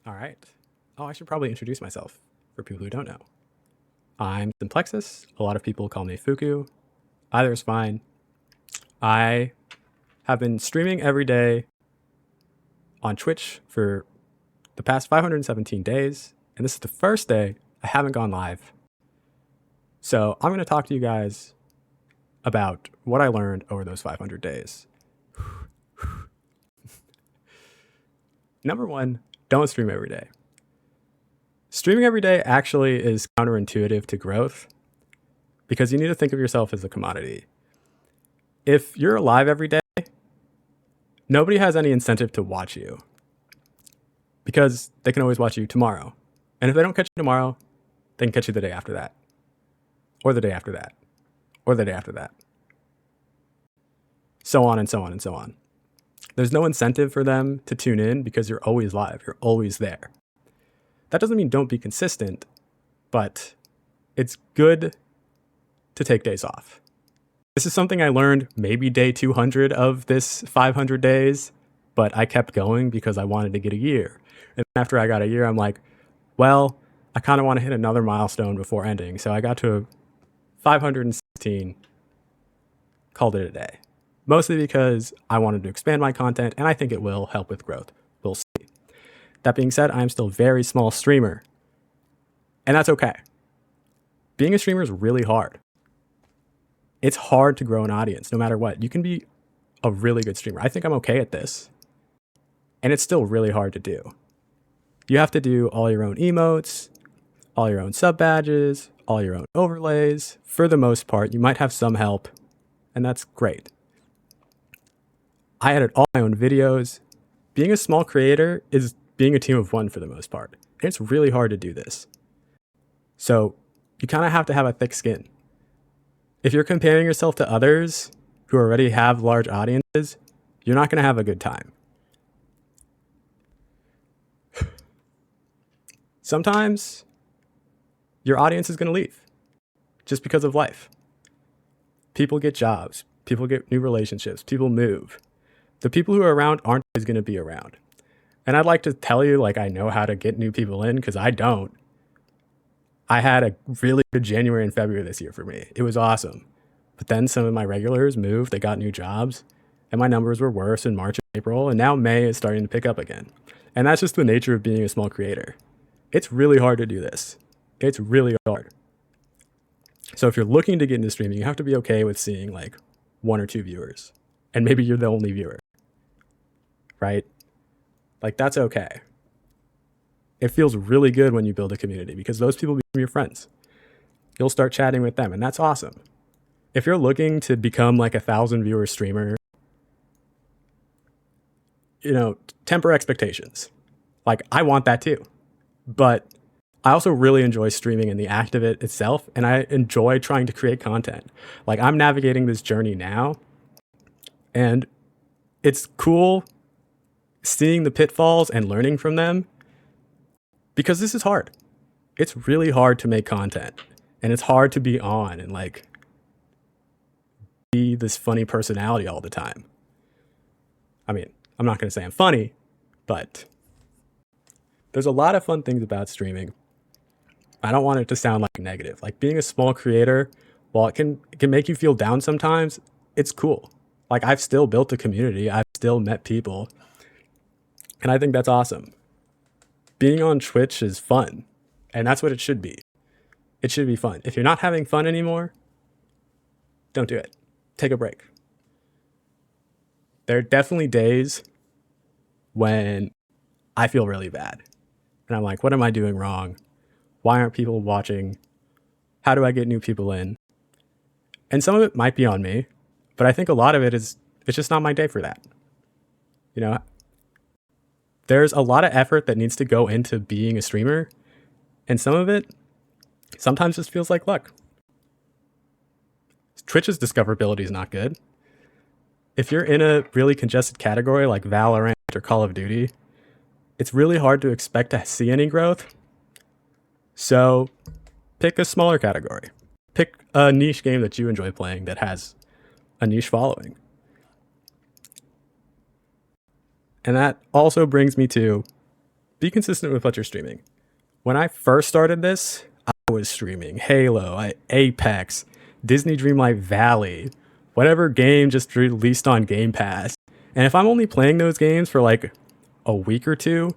All right. Oh, I should probably introduce myself for people who don't know. I'm Simplexus. A lot of people call me Fuku. Either is fine. I have been streaming every day on Twitch for the past 517 days, and this is the first day I haven't gone live. So I'm going to talk to you guys about what I learned over those 500 days. Number one, don't stream every day. Streaming every day actually is counterintuitive to growth because you need to think of yourself as a commodity. If you're alive every day, nobody has any incentive to watch you because they can always watch you tomorrow. And if they don't catch you tomorrow, they can catch you the day after that, or the day after that, or the day after that. So on and so on and so on. There's no incentive for them to tune in because you're always live. You're always there. That doesn't mean don't be consistent, but it's good to take days off. This is something I learned maybe day 200 of this 500 days, but I kept going because I wanted to get a year. And after I got a year, I'm like, well, I kind of want to hit another milestone before ending. So I got to 516, called it a day. Mostly because I wanted to expand my content, and I think it will help with growth. We'll see. That being said, I'm still a very small streamer, and that's okay. Being a streamer is really hard. It's hard to grow an audience, no matter what. You can be a really good streamer. I think I'm okay at this, and it's still really hard to do. You have to do all your own emotes, all your own sub badges, all your own overlays. For the most part, you might have some help, and that's great. I edit all my own videos. Being a small creator is being a team of one for the most part. And it's really hard to do this. So you kind of have to have a thick skin. If you're comparing yourself to others who already have large audiences, you're not going to have a good time. Sometimes your audience is going to leave just because of life. People get jobs. People get new relationships. People move. The people who are around aren't always going to be around. And I'd like to tell you, like, I know how to get new people in, because I don't. I had a really good January and February this year for me. It was awesome. But then some of my regulars moved, they got new jobs, and my numbers were worse in March and April, and now May is starting to pick up again. And that's just the nature of being a small creator. It's really hard to do this. It's really hard. So if you're looking to get into streaming, you have to be okay with seeing like 1 or 2 viewers. And maybe you're the only viewer. Right? Like, that's okay. It feels really good when you build a community because those people become your friends. You'll start chatting with them, and that's awesome. If you're looking to become like 1,000 viewer streamer, temper expectations. Like, I want that too. But I also really enjoy streaming and the act of it itself, and I enjoy trying to create content. Like, I'm navigating this journey now, and it's cool seeing the pitfalls and learning from them because this is hard. It's really hard to make content, and it's hard to be on and like be this funny personality all the time. I mean, I'm not going to say I'm funny, but there's a lot of fun things about streaming. I don't want it to sound like negative. Like, being a small creator, while it can make you feel down sometimes, it's cool. Like, I've still built a community. I've still met people. And I think that's awesome. Being on Twitch is fun. And that's what it should be. It should be fun. If you're not having fun anymore, don't do it. Take a break. There are definitely days when I feel really bad. And I'm like, what am I doing wrong? Why aren't people watching? How do I get new people in? And some of it might be on me, but I think a lot of it is, it's just not my day for that. There's a lot of effort that needs to go into being a streamer, and some of it sometimes just feels like luck. Twitch's discoverability is not good. If you're in a really congested category like Valorant or Call of Duty, it's really hard to expect to see any growth. So pick a smaller category. Pick a niche game that you enjoy playing that has a niche following. And that also brings me to be consistent with what you're streaming. When I first started this, I was streaming Halo, Apex, Disney Dreamlight Valley, whatever game just released on Game Pass. And if I'm only playing those games for like a week or two,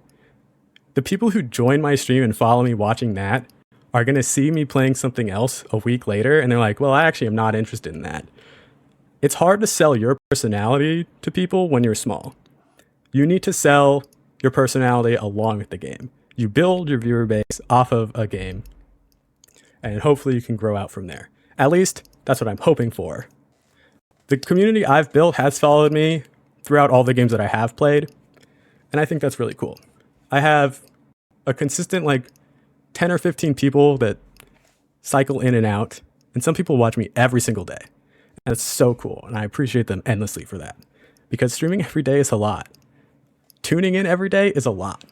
the people who join my stream and follow me watching that are going to see me playing something else a week later, and they're like, well, I actually am not interested in that. It's hard to sell your personality to people when you're small. You need to sell your personality along with the game. You build your viewer base off of a game, and hopefully you can grow out from there. At least that's what I'm hoping for. The community I've built has followed me throughout all the games that I have played, and I think that's really cool. I have a consistent like 10 or 15 people that cycle in and out, and some people watch me every single day. And it's so cool, and I appreciate them endlessly for that. Because streaming every day is a lot. Tuning in every day is a lot.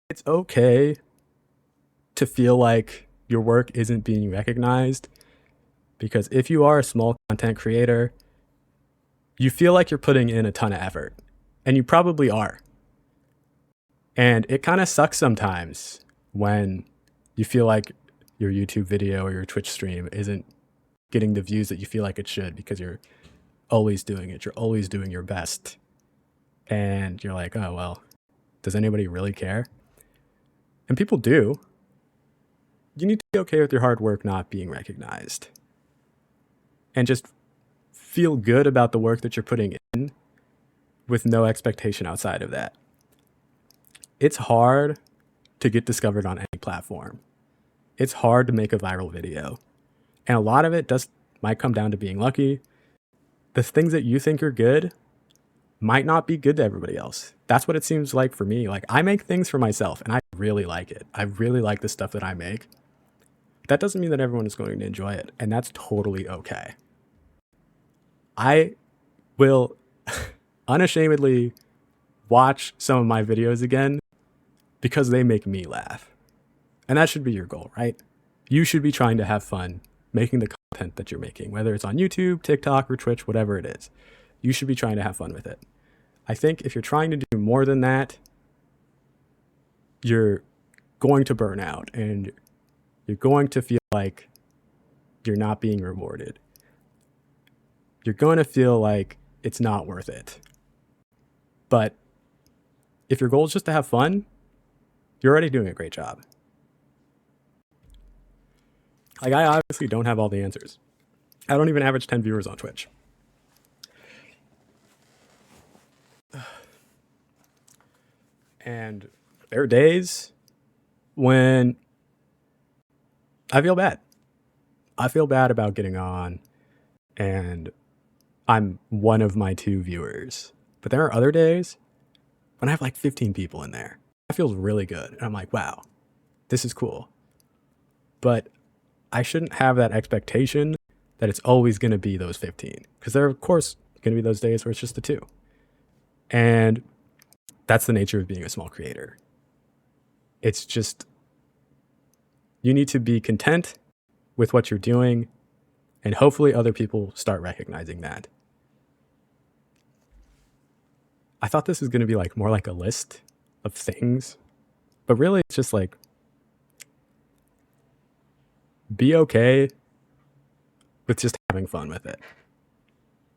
It's okay to feel like your work isn't being recognized, because if you are a small content creator, you feel like you're putting in a ton of effort, and you probably are. And it kind of sucks sometimes when you feel like your YouTube video or your Twitch stream isn't getting the views that you feel like it should, because you're always doing it. You're always doing your best. And you're like, oh, well, does anybody really care? And people do. You need to be okay with your hard work not being recognized. And just feel good about the work that you're putting in with no expectation outside of that. It's hard to get discovered on any platform. It's hard to make a viral video. And a lot of it might come down to being lucky. The things that you think are good might not be good to everybody else. That's what it seems like for me. Like, I make things for myself and I really like it. I really like the stuff that I make. That doesn't mean that everyone is going to enjoy it, and that's totally okay. I will unashamedly watch some of my videos again because they make me laugh. And that should be your goal, right? You should be trying to have fun making the content that you're making, whether it's on YouTube, TikTok, or Twitch, whatever it is. You should be trying to have fun with it. I think if you're trying to do more than that, you're going to burn out and you're going to feel like you're not being rewarded. You're going to feel like it's not worth it. But if your goal is just to have fun, you're already doing a great job. Like, I obviously don't have all the answers. I don't even average 10 viewers on Twitch. And there are days when I feel bad. I feel bad about getting on and I'm one of my 2 viewers. But there are other days when I have like 15 people in there. That feels really good. And I'm like, wow, this is cool. But I shouldn't have that expectation that it's always going to be those 15. Because there are, of course, going to be those days where it's just the 2. And that's the nature of being a small creator. It's just, you need to be content with what you're doing, and hopefully other people start recognizing that. I thought this was going to be like more like a list of things, but really it's just like, be okay with just having fun with it.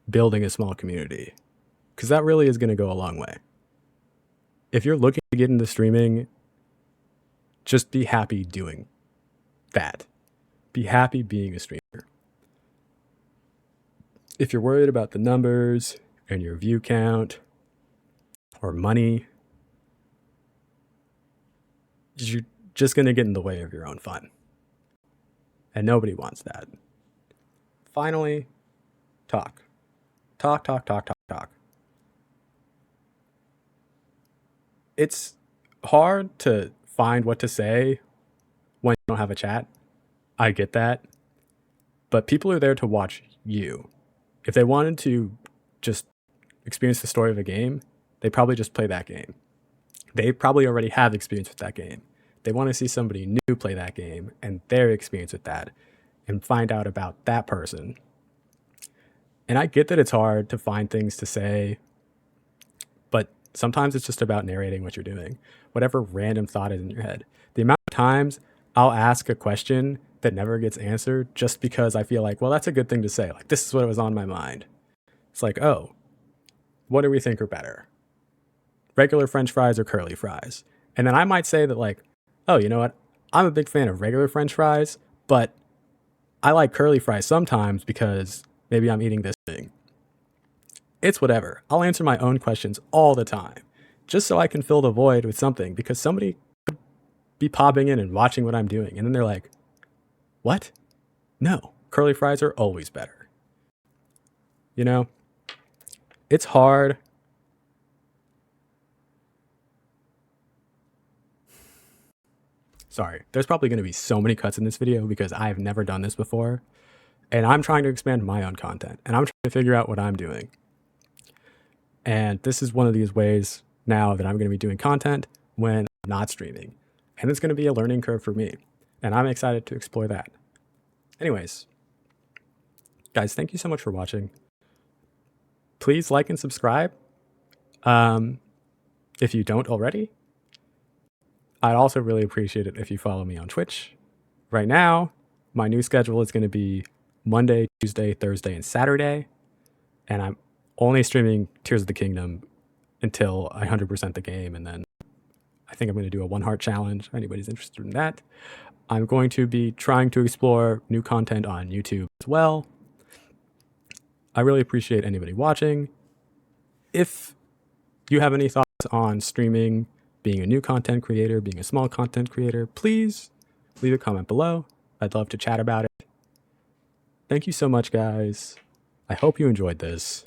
Building a small community, because that really is going to go a long way. If you're looking to get into streaming, just be happy doing that. Be happy being a streamer. If you're worried about the numbers and your view count or money, you're just going to get in the way of your own fun. And nobody wants that. Finally, talk. Talk, talk, talk, talk, talk. It's hard to find what to say when you don't have a chat. I get that. But people are there to watch you. If they wanted to just experience the story of a game, they probably just play that game. They probably already have experience with that game. They want to see somebody new play that game and their experience with that and find out about that person. And I get that it's hard to find things to say, but Sometimes it's just about narrating what you're doing, whatever random thought is in your head. The amount of times I'll ask a question that never gets answered just because I feel like, well, that's a good thing to say. Like, this is what was on my mind. It's like, oh, what do we think are better? Regular French fries or curly fries? And then I might say that, like, oh, you know what? I'm a big fan of regular French fries, but I like curly fries sometimes because maybe I'm eating this thing. It's whatever. I'll answer my own questions all the time just so I can fill the void with something, because somebody could be popping in and watching what I'm doing. And then they're like, what? No, curly fries are always better. You know, it's hard. Sorry, there's probably going to be so many cuts in this video because I've never done this before. And I'm trying to expand my own content, and I'm trying to figure out what I'm doing. And this is one of these ways now that I'm going to be doing content when I'm not streaming. And it's going to be a learning curve for me. And I'm excited to explore that. Anyways, guys, thank you so much for watching. Please like and subscribe if you don't already. I'd also really appreciate it if you follow me on Twitch. Right now, my new schedule is going to be Monday, Tuesday, Thursday, and Saturday. And I'm only streaming Tears of the Kingdom until I 100% the game. And then I think I'm going to do a 1 heart challenge if anybody's interested in that. I'm going to be trying to explore new content on YouTube as well. I really appreciate anybody watching. If you have any thoughts on streaming, being a new content creator, being a small content creator, please leave a comment below. I'd love to chat about it. Thank you so much, guys. I hope you enjoyed this.